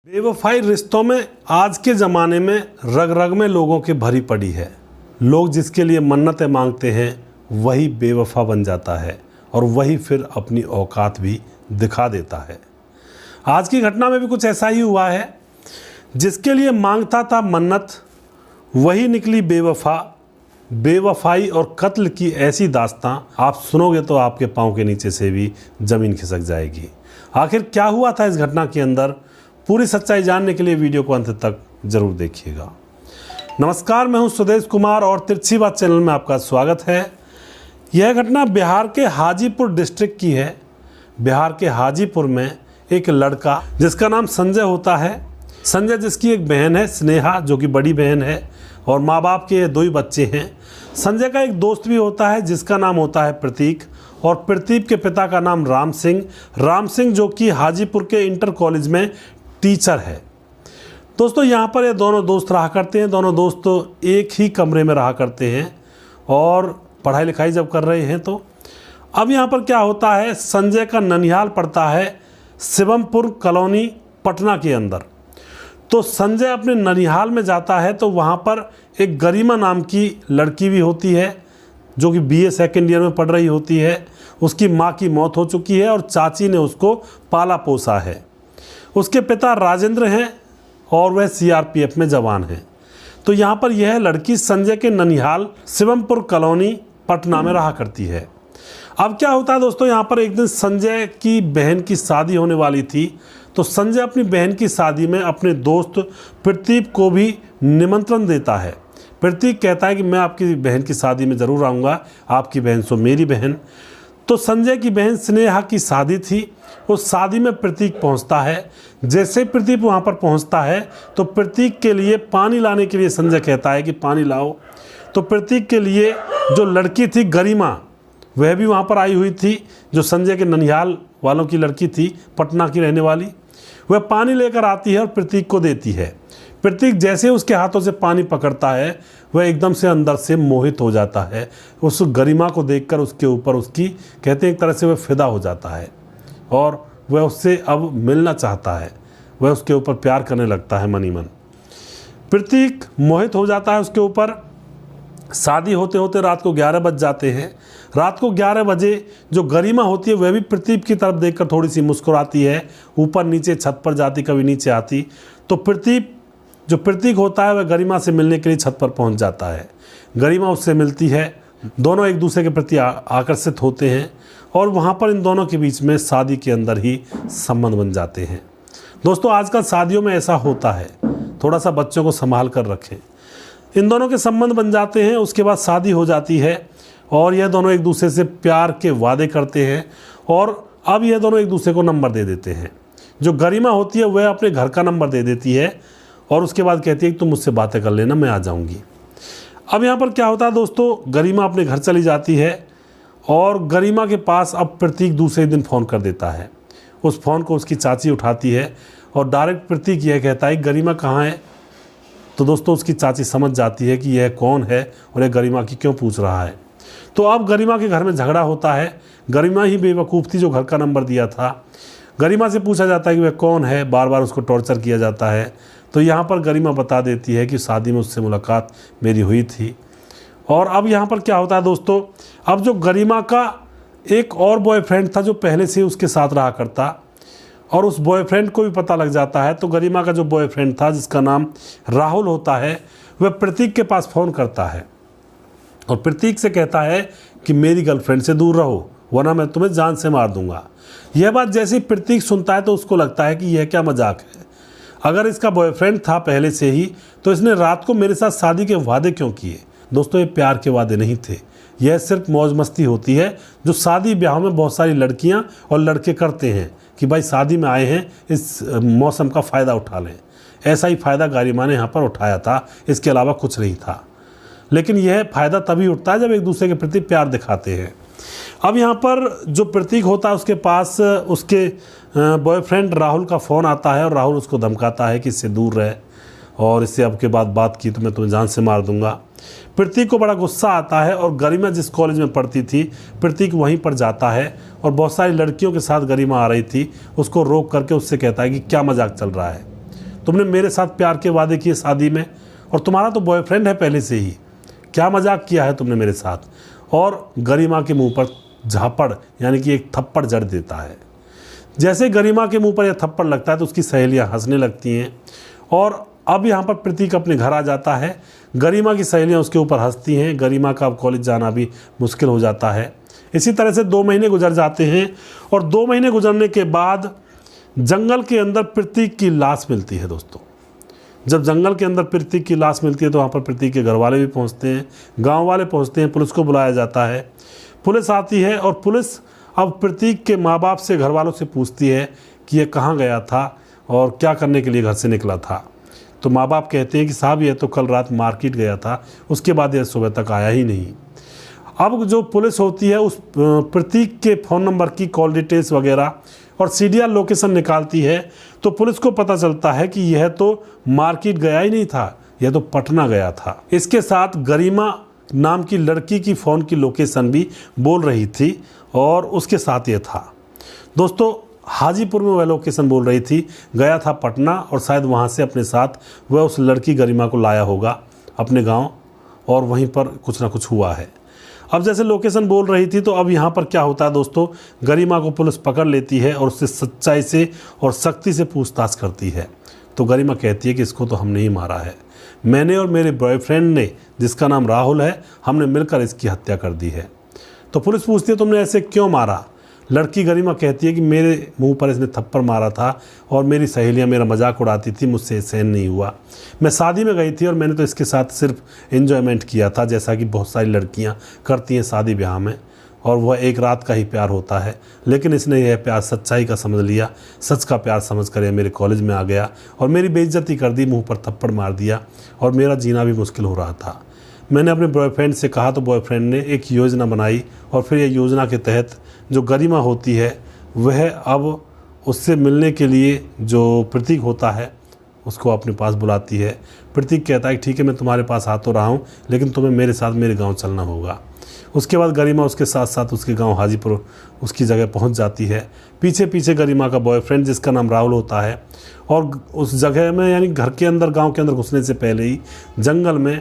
बेवफाई रिश्तों में आज के ज़माने में रग रग में लोगों की भरी पड़ी है। लोग जिसके लिए मन्नतें मांगते हैं वही बेवफा बन जाता है और वही फिर अपनी औकात भी दिखा देता है। आज की घटना में भी कुछ ऐसा ही हुआ है। जिसके लिए मांगता था मन्नत वही निकली बेवफा। बेवफाई और कत्ल की ऐसी दास्तां आप सुनोगे तो आपके पाँव के नीचे से भी ज़मीन खिसक जाएगी। आखिर क्या हुआ था इस घटना के अंदर, पूरी सच्चाई जानने के लिए वीडियो को अंत तक जरूर देखिएगा। नमस्कार, मैं हूं सुदेश कुमार और तिरछी बात चैनल में आपका स्वागत है। यह घटना बिहार के हाजीपुर डिस्ट्रिक्ट की है। बिहार के हाजीपुर में एक लड़का जिसका नाम संजय होता है। संजय जिसकी एक बहन है स्नेहा, जो कि बड़ी बहन है, और माँ बाप के दो ही बच्चे हैं। संजय का एक दोस्त भी होता है जिसका नाम होता है प्रतीक, और प्रतीक के पिता का नाम राम सिंह जो कि हाजीपुर के इंटर कॉलेज में टीचर है। दोस्तों, यहाँ पर ये दोनों दोस्त रहा करते हैं। दोनों दोस्त एक ही कमरे में रहा करते हैं और पढ़ाई लिखाई जब कर रहे हैं तो अब यहाँ पर क्या होता है, संजय का ननिहाल पड़ता है शिवमपुर कॉलोनी पटना के अंदर। तो संजय अपने ननिहाल में जाता है तो वहाँ पर एक गरिमा नाम की लड़की भी होती है जो कि BA सेकेंड ईयर में पढ़ रही होती है। उसकी माँ की मौत हो चुकी है और चाची ने उसको पाला पोसा है। उसके पिता राजेंद्र हैं और वह CRPF में जवान हैं। तो यहाँ पर यह लड़की संजय के ननिहाल शिवमपुर कॉलोनी पटना में रहा करती है। अब क्या होता है दोस्तों, यहाँ पर एक दिन संजय की बहन की शादी होने वाली थी। तो संजय अपनी बहन की शादी में अपने दोस्त प्रतीक को भी निमंत्रण देता है। प्रतीक कहता है कि मैं आपकी बहन की शादी में ज़रूर आऊँगा, आपकी बहन सो मेरी बहन। तो संजय की बहन स्नेहा की शादी थी। उस शादी में प्रतीक पहुंचता है। जैसे प्रतीक वहां पर पहुंचता है तो प्रतीक के लिए पानी लाने के लिए संजय कहता है कि पानी लाओ। तो प्रतीक के लिए जो लड़की थी गरिमा, वह भी वहां पर आई हुई थी, जो संजय के ननिहाल वालों की लड़की थी, पटना की रहने वाली। वह पानी लेकर आती है और प्रतीक को देती है। प्रतीक जैसे उसके हाथों से पानी पकड़ता है वह एकदम से अंदर से मोहित हो जाता है। उस गरिमा को देखकर उसके ऊपर उसकी कहते हैं एक तरह से वह फिदा हो जाता है और वह उससे अब मिलना चाहता है। वह उसके ऊपर प्यार करने लगता है मनी मन। प्रतीक मोहित हो जाता है उसके ऊपर। शादी होते होते रात को 11 बज जाते हैं। रात को 11 बजे जो गरिमा होती है वह भी प्रतीक की तरफ देखकर थोड़ी सी मुस्कुराती है। ऊपर नीचे छत पर जाती, कभी नीचे आती। तो प्रतीक होता है वह गरिमा से मिलने के लिए छत पर पहुंच जाता है। गरिमा उससे मिलती है। दोनों एक दूसरे के प्रति आकर्षित होते हैं और वहाँ पर इन दोनों के बीच में शादी के अंदर ही संबंध बन जाते हैं। दोस्तों, आजकल शादियों में ऐसा होता है, थोड़ा सा बच्चों को संभाल कर रखें। इन दोनों के संबंध बन जाते हैं। उसके बाद शादी हो जाती है और यह दोनों एक दूसरे से प्यार के वादे करते हैं और अब यह दोनों एक दूसरे को नंबर दे देते हैं। जो गरिमा होती है वह अपने घर का नंबर दे देती है और उसके बाद कहती है कि तुम मुझसे बातें कर लेना, मैं आ जाऊँगी। अब यहाँ पर क्या होता है दोस्तों, गरिमा अपने घर चली जाती है और गरिमा के पास अब प्रतीक दूसरे दिन फ़ोन कर देता है। उस फ़ोन को उसकी चाची उठाती है और डायरेक्ट प्रतीक यह कहता है गरिमा कहाँ है। तो दोस्तों, उसकी चाची समझ जाती है कि यह कौन है और यह गरिमा की क्यों पूछ रहा है। तो अब गरिमा के घर में झगड़ा होता है। गरिमा ही बेवकूफ़ थी जो घर का नंबर दिया था। गरिमा से पूछा जाता है कि वह कौन है, बार बार उसको टॉर्चर किया जाता है। तो यहाँ पर गरिमा बता देती है कि शादी में उससे मुलाकात मेरी हुई थी। और अब यहाँ पर क्या होता है दोस्तों, अब जो गरिमा का एक और बॉयफ्रेंड था जो पहले से उसके साथ रहा करता, और उस बॉयफ्रेंड को भी पता लग जाता है। तो गरिमा का जो बॉयफ्रेंड था जिसका नाम राहुल होता है, वह प्रतीक के पास फ़ोन करता है और प्रतीक से कहता है कि मेरी गर्लफ्रेंड से दूर रहो वरना मैं तुम्हें जान से मार दूंगा। यह बात जैसे ही प्रतीक सुनता है तो उसको लगता है कि यह क्या मजाक है। अगर इसका बॉयफ्रेंड था पहले से ही तो इसने रात को मेरे साथ शादी के वादे क्यों किए। दोस्तों, ये प्यार के वादे नहीं थे, यह सिर्फ मौज मस्ती होती है जो शादी ब्याह में बहुत सारी लड़कियां और लड़के करते हैं कि भाई शादी में आए हैं, इस मौसम का फ़ायदा उठा लें। ऐसा ही फ़ायदा गरिमा ने यहाँ पर उठाया था, इसके अलावा कुछ नहीं था। लेकिन यह फ़ायदा तभी उठता है जब एक दूसरे के प्रति प्यार दिखाते हैं। अब यहाँ पर जो प्रतीक होता है उसके पास उसके बॉयफ्रेंड राहुल का फ़ोन आता है और राहुल उसको धमकाता है कि इससे दूर रहे और इससे अब के बाद बात की तो मैं तुम्हें जान से मार दूंगा। प्रतीक को बड़ा गुस्सा आता है और गरिमा जिस कॉलेज में पढ़ती थी प्रतीक वहीं पर जाता है और बहुत सारी लड़कियों के साथ गरिमा आ रही थी, उसको रोक करके उससे कहता है कि क्या मजाक चल रहा है। तुमने मेरे साथ प्यार के वादे किए शादी में, और तुम्हारा तो बॉयफ्रेंड है पहले से ही। क्या मजाक किया है तुमने मेरे साथ। और गरिमा के मुंह पर झापड़ यानी कि एक थप्पड़ जड़ देता है। जैसे गरिमा के मुंह पर यह थप्पड़ लगता है तो उसकी सहेलियां हंसने लगती हैं, और अब यहाँ पर प्रतीक अपने घर आ जाता है। गरिमा की सहेलियां उसके ऊपर हंसती हैं। गरिमा का अब कॉलेज जाना भी मुश्किल हो जाता है। इसी तरह से 2 महीने गुजर जाते हैं, और 2 महीने गुजरने के बाद जंगल के अंदर प्रतीक की लाश मिलती है दोस्तों। जब जंगल के अंदर प्रतीक की लाश मिलती है तो वहाँ पर प्रतीक के घर वाले भी पहुँचते हैं, गाँव वाले पहुँचते हैं, पुलिस को बुलाया जाता है। पुलिस आती है और पुलिस अब प्रतीक के माँ बाप से, घर वालों से पूछती है कि ये कहाँ गया था और क्या करने के लिए घर से निकला था। तो माँ बाप कहते हैं कि साहब ये तो कल रात मार्केट गया था, उसके बाद यह सुबह तक आया ही नहीं। अब जो पुलिस होती है उस प्रतीक के फ़ोन नंबर की कॉल डिटेल्स वगैरह और सीडीआर लोकेशन निकालती है, तो पुलिस को पता चलता है कि यह तो मार्केट गया ही नहीं था, यह तो पटना गया था। इसके साथ गरिमा नाम की लड़की की फ़ोन की लोकेशन भी बोल रही थी, और उसके साथ ये था दोस्तों, हाजीपुर में वह लोकेशन बोल रही थी, गया था पटना, और शायद वहाँ से अपने साथ वह उस लड़की गरिमा को लाया होगा अपने गांव, और वहीं पर कुछ ना कुछ हुआ है। अब जैसे लोकेशन बोल रही थी, तो अब यहाँ पर क्या होता है दोस्तों, गरिमा को पुलिस पकड़ लेती है और उससे सच्चाई से और सख्ती से पूछताछ करती है। तो गरिमा कहती है कि इसको तो हमने ही मारा है, मैंने और मेरे बॉयफ्रेंड ने, जिसका नाम राहुल है, हमने मिलकर इसकी हत्या कर दी है। तो पुलिस पूछती है तुमने ऐसे क्यों मारा। लड़की गरिमा कहती है कि मेरे मुंह पर इसने थप्पड़ मारा था और मेरी सहेलियां मेरा मजाक उड़ाती थी, मुझसे सहन नहीं हुआ। मैं शादी में गई थी और मैंने तो इसके साथ सिर्फ एंजॉयमेंट किया था, जैसा कि बहुत सारी लड़कियां करती हैं शादी ब्याह में, और वह एक रात का ही प्यार होता है। लेकिन इसने यह प्यार सच्चाई का समझ लिया, सच का प्यार समझ कर यह मेरे कॉलेज में आ गया और मेरी बेइज्जती कर दी, मुँह पर थप्पड़ मार दिया, और मेरा जीना भी मुश्किल हो रहा था। मैंने अपने बॉयफ्रेंड से कहा तो बॉयफ्रेंड ने एक योजना बनाई, और फिर यह योजना के तहत जो गरिमा होती है वह अब उससे मिलने के लिए जो प्रतीक होता है उसको अपने पास बुलाती है। प्रतीक कहता है कि ठीक है, मैं तुम्हारे पास आ तो रहा हूँ, लेकिन तुम्हें मेरे साथ मेरे गांव चलना होगा। उसके बाद गरिमा उसके साथ साथ उसके गांव हाजीपुर उसकी जगह पहुंच जाती है। पीछे पीछे गरिमा का बॉयफ्रेंड, जिसका नाम राहुल होता है, और उस जगह में यानी घर के अंदर, गाँव के अंदर घुसने से पहले ही जंगल में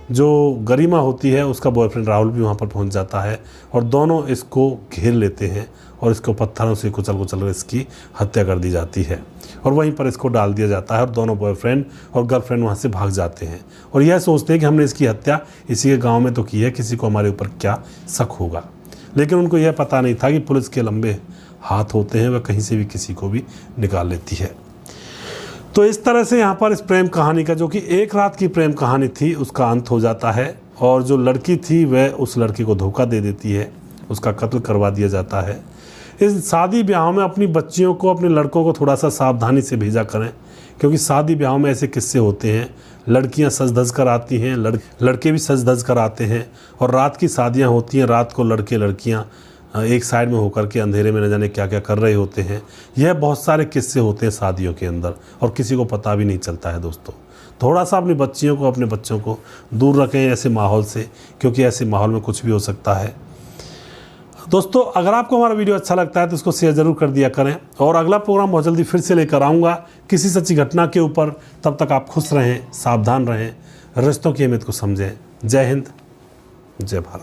जो गरिमा होती है उसका बॉयफ्रेंड राहुल भी वहाँ पर पहुँच जाता है, और दोनों इसको घेर लेते हैं और इसको पत्थरों से कुचल कुचल इसकी हत्या कर दी जाती है, और वहीं पर इसको डाल दिया जाता है, और दोनों बॉयफ्रेंड और गर्लफ्रेंड वहाँ से भाग जाते हैं और यह सोचते हैं कि हमने इसकी हत्या इसी के गाँव में तो की है, किसी को हमारे ऊपर क्या शक होगा। लेकिन उनको यह पता नहीं था कि पुलिस के लंबे हाथ होते हैं, वह कहीं से भी किसी को भी निकाल लेती है। तो इस तरह से यहाँ पर इस प्रेम कहानी का, जो कि एक रात की प्रेम कहानी थी, उसका अंत हो जाता है, और जो लड़की थी वह उस लड़के को धोखा दे देती है, उसका कत्ल करवा दिया जाता है। इस शादी ब्याह में अपनी बच्चियों को, अपने लड़कों को थोड़ा सा सावधानी से भेजा करें, क्योंकि शादी ब्याह में ऐसे किस्से होते हैं, लड़कियां सज धज कर आती हैं, लड़के भी सज धज कर आते हैं, और रात की शादियाँ होती हैं, रात को लड़के लड़कियाँ एक साइड में होकर के अंधेरे में न जाने क्या क्या कर रहे होते हैं। यह बहुत सारे किस्से होते हैं शादियों के अंदर, और किसी को पता भी नहीं चलता है दोस्तों। थोड़ा सा अपनी बच्चियों को, अपने बच्चों को दूर रखें ऐसे माहौल से, क्योंकि ऐसे माहौल में कुछ भी हो सकता है। दोस्तों, अगर आपको हमारा वीडियो अच्छा लगता है तो इसको शेयर ज़रूर कर दिया करें, और अगला प्रोग्राम बहुत जल्दी फिर से लेकर आऊँगा किसी सच्ची घटना के ऊपर। तब तक आप खुश रहें, सावधान रहें, रिश्तों की अहमियत को समझें। जय हिंद, जय भारत।